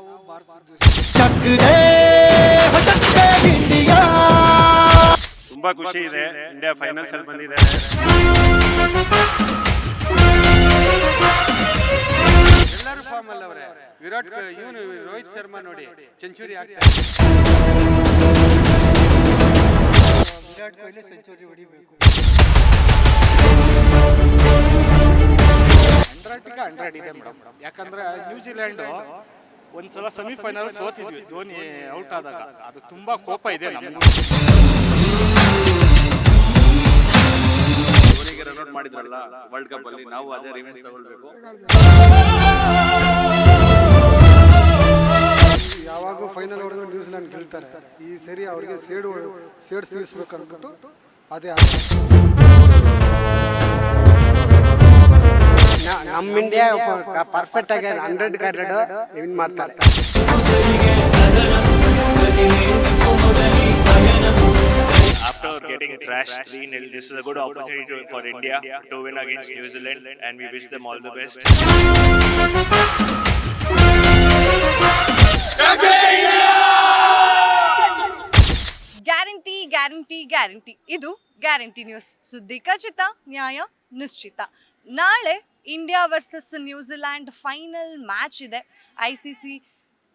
ನಾವು ಭಾರತದ ತುಂಬಾ ಖುಷಿ ಇದೆ. ಇಂಡಿಯಾ ಫೈನಲ್ಸ್ ಅಲ್ಲಿ ಬಂದಿದೆ. ಎಲ್ಲರೂ ಫಾರ್ಮ್ ಅಲ್ಲ ಅವರೇ. ಇವನು ರೋಹಿತ್ ಶರ್ಮಾ ನೋಡಿ ಸೆಂಚುರಿ ಆಗ್ತಾರೆ. ವಿರಾಟ್ ಕೊಹ್ಲಿ ಸೆಂಚುರಿ ಹೊಡಿಬೇಕು. 100 ಇದೆ ಮೇಡಮ್. ಯಾಕಂದ್ರೆ ನ್ಯೂಜಿಲೆಂಡ್ ಒಂದ್ಸಲ ಸೆಮಿಫೈನಲ್ ಸೋತಿದ್ವಿ ಧೋನಿ ಔಟ್ ಆದಾಗ. ಅದು ತುಂಬಾ ಕೋಪ ಇದೆ ನಮ್ಗೆ. ಧೋನಿಗೆ ರನ್ಔಟ್ ಮಾಡಿದ್ರಲ್ಲ ವರ್ಲ್ಡ್ ಕಪ್ ಅಲ್ಲಿ, ನಾವು ಅದೇ ರಿವೆಂಜ್ ತಗೊಳ್ಬೇಕು. ಯಾವಾಗೂ ಫೈನಲ್ ಹೊಡೆದ್ರು ನ್ಯೂಜಿಲೆಂಡ್ ಗೆಲ್ತಾರೆ. ಈ ಸರಿ ಅವರಿಗೆ ಸೇಡು ತೀರಿಸ್ಬೇಕು ಅಂದ್ಬಿಟ್ಟು ಅದೇ ನಮ್ಮ ಇಂಡಿಯಾ ಪರ್ಫೆಕ್ಟ್ ಆಗಿ 100 ವಿನ್ ಮಾಡ್ತಾರೆ. After getting thrashed 3-0, this is a good opportunity for India to win against New Zealand, and we wish them all the best. Guarantee guarantee guarantee. ಇದು ಗ್ಯಾರಂಟಿ ನ್ಯೂಸ್. ಸುದ್ದಿ ಖಚಿತ, ನ್ಯಾಯ ನಿಶ್ಚಿತ. ನಾಳೆ India versus New Zealand final match ಇದೆ. ICC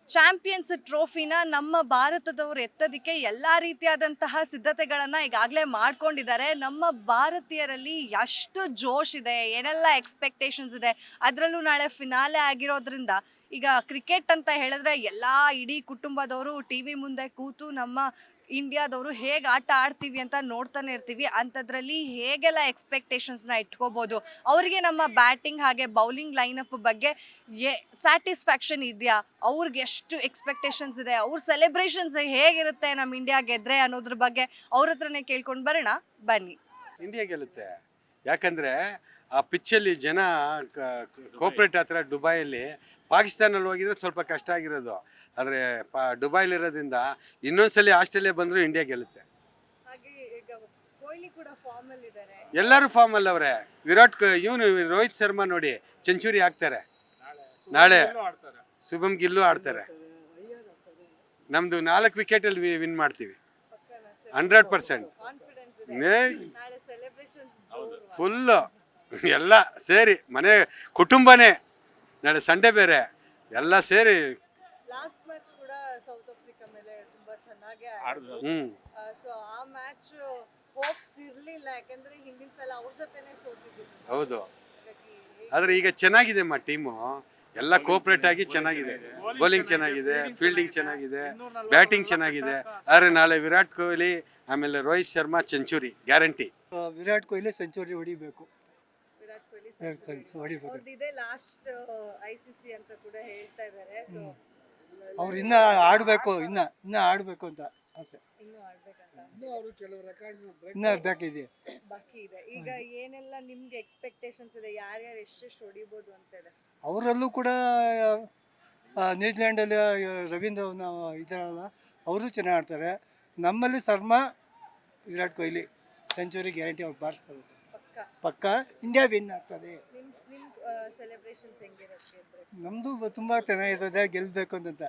champions ಟ್ರೋಫಿನ ನಮ್ಮ ಭಾರತದವರು ಎತ್ತೋದಕ್ಕೆ ಎಲ್ಲ ರೀತಿಯಾದಂತಹ ಸಿದ್ಧತೆಗಳನ್ನು ಈಗಾಗಲೇ ಮಾಡ್ಕೊಂಡಿದ್ದಾರೆ. ನಮ್ಮ ಭಾರತೀಯರಲ್ಲಿ ಎಷ್ಟು ಜೋಶ್ ಇದೆ, ಏನೆಲ್ಲ ಎಕ್ಸ್ಪೆಕ್ಟೇಷನ್ಸ್ ಇದೆ. ಅದರಲ್ಲೂ ನಾಳೆ ಫಿನಾಲೆ ಆಗಿರೋದ್ರಿಂದ ಈಗ ಕ್ರಿಕೆಟ್ ಅಂತ ಹೇಳಿದ್ರೆ ಎಲ್ಲ ಇಡೀ ಕುಟುಂಬದವರು ಟಿ ವಿ ಮುಂದೆ ಕೂತು ನಮ್ಮ ಇಂಡಿಯಾದವರು ಹೇಗೆ ಆಟ ಆಡ್ತೀವಿ ಅಂತ ನೋಡ್ತಾನೆ ಇರ್ತೀವಿ. ಅಂಥದ್ರಲ್ಲಿ ಹೇಗೆಲ್ಲ ಎಕ್ಸ್ಪೆಕ್ಟೇಷನ್ಸ್ನ ಇಟ್ಕೋಬೋದು, ಅವರಿಗೆ ನಮ್ಮ ಬ್ಯಾಟಿಂಗ್ ಹಾಗೆ ಬೌಲಿಂಗ್ ಲೈನಪ್ ಬಗ್ಗೆ ಸ್ಯಾಟಿಸ್ಫ್ಯಾಕ್ಷನ್ ಇದೆಯಾ, ಅವ್ರಿಗೆ ಎಷ್ಟು ಎಕ್ಸ್ಪೆಕ್ಟೇಷನ್ಸ್ ಇದೆ, ಅವ್ರ ಸೆಲೆಬ್ರೇಷನ್ಸ್ ಹೇಗಿರುತ್ತೆ ನಮ್ಮ ಇಂಡಿಯಾ ಗೆದ್ರೆ ಅನ್ನೋದ್ರ ಬಗ್ಗೆ ಅವ್ರ ಹತ್ರನೇ ಕೇಳ್ಕೊಂಡು ಬರೋಣ ಬನ್ನಿ. ಇಂಡಿಯಾ ಗೆಲ್ಲುತ್ತೆ. ಯಾಕಂದ್ರೆ ಆ ಪಿಚ್ಚಲ್ಲಿ ಜನ ಕೋಪರೇಟ್ ಹತ್ರ ದುಬೈಯಲ್ಲಿ, ಪಾಕಿಸ್ತಾನಲ್ಲಿ ಹೋಗಿದ್ರೆ ಸ್ವಲ್ಪ ಕಷ್ಟ ಆಗಿರೋದು. ಆದರೆ ದುಬೈಲಿರೋದ್ರಿಂದ ಇನ್ನೊಂದ್ಸಲಿ ಆಸ್ಟ್ರೇಲಿಯಾ ಬಂದರೂ ಇಂಡಿಯಾ ಗೆಲ್ಲುತ್ತೆ. ಎಲ್ಲರೂ ಫಾರ್ಮ್ ಅಲ್ಲ ಅವರೇ. ಇವನು ರೋಹಿತ್ ಶರ್ಮಾ ನೋಡಿ ಸೆಂಚುರಿ ಆಗ್ತಾರೆ. ನಾಳೆ ಶುಭಮ್ ಗಿಲ್ಲು ಆಡ್ತಾರೆ. ನಮ್ದು 4 ವಿಕೆಟಲ್ಲಿ ವಿನ್ ಮಾಡ್ತೀವಿ 100%. ಫುಲ್ಲು ಎಲ್ಲ ಸೇರಿ ಮನೆ ಕುಟುಂಬನೇ. ನಾಳೆ ಸಂಡೇ ಬೇರೆ, ಎಲ್ಲ ಸೇರಿ. ಲಾಸ್ಟ್ ಮ್ಯಾಚ್ ಕೂಡ ಸೌತ್ ಆಫ್ರಿಕಾ ಮೇಲೆ ತುಂಬಾ ಚೆನ್ನಾಗಿ ಸೊ ಆ ಮ್ಯಾಚ್ ಹೋಪ್ಸ್ ಇರಲಿಲ್ಲ, ಯಾಕಂದ್ರೆ ಹಿಂದಿನ ಸಲ ಅವ್ರ ಜೊತೆನೇ ಸೋತಿದ್ರು. ಹೌದು, ಆದ್ರೆ ಈಗ ಚೆನ್ನಾಗಿದೆ ಟೀಮು. ಎಲ್ಲ ಕೋಪರೇಟ್ ಆಗಿ ಚೆನ್ನಾಗಿದೆ. ಬೌಲಿಂಗ್ ಚೆನ್ನಾಗಿದೆ, ಫೀಲ್ಡಿಂಗ್ ಚೆನ್ನಾಗಿದೆ, ಬ್ಯಾಟಿಂಗ್ ಚೆನ್ನಾಗಿದೆ. ಆದ್ರೆ ನಾಳೆ ವಿರಾಟ್ ಕೊಹ್ಲಿ ಆಮೇಲೆ Rohit Sharma century guarantee. Virat Kohli century ಹೊಡಿಬೇಕು. ವಿರಾಟ್ ಕೊಹ್ಲಿ ಹೊಡೆದಿದೆ ಲಾಸ್ಟ್ ICC ಅಂತ ಕೂಡ ಹೇಳ್ತಾ ಇದ್ದಾರೆ. ಸೊ ಅವ್ರು ಇನ್ನ ಆಡ್ಬೇಕು, ಇನ್ನ ಆಡ್ಬೇಕು ಅಂತ ಆಸೆ. ಇನ್ನೂ ಆಡ್ಬೇಕಂತ ಇನ್ನ ಬಾಕಿ ಇದೆ. ಈಗ ಏನೆಲ್ಲ ನಿಮ್ಗೆ ಎಕ್ಸ್ಪೆಕ್ಟೇಷನ್ಸ್ ಇದೆ, ಯಾರ್ಯಾರು ಎಷ್ಟೆಷ್ಟು ಹೊಡಿಬೋದು ಅಂತ ಇದೆ? ಅವರಲ್ಲೂ ಕೂಡ ನ್ಯೂಜಿಲ್ಯಾಂಡಲ್ಲಿ ರವೀಂದ್ರ ಇದ್ದಾರಲ್ಲ, ಅವರು ಚೆನ್ನಾಗಿ ಆಡ್ತಾರೆ. ನಮ್ಮಲ್ಲಿ ಶರ್ಮಾ, ವಿರಾಟ್ ಕೊಹ್ಲಿ ಸೆಂಚುರಿ ಗ್ಯಾರಂಟಿ ಅವ್ರು ಬಾರಿಸ್ತಾರೆ. ಪಕ್ಕ ಇಂಡಿಯಾ ವಿನ್ ಆಗ್ತದೆ. ನಿಮ್ ಸೆಲೆಬ್ರೇಷನ್ಸ್ ಹೆಂಗಿರುತ್ತೆ? ನಮ್ಮದು ತುಂಬ ಚೆನ್ನಾಗಿರ್ತದೆ, ಗೆಲ್ಲಬೇಕು ಅಂತ.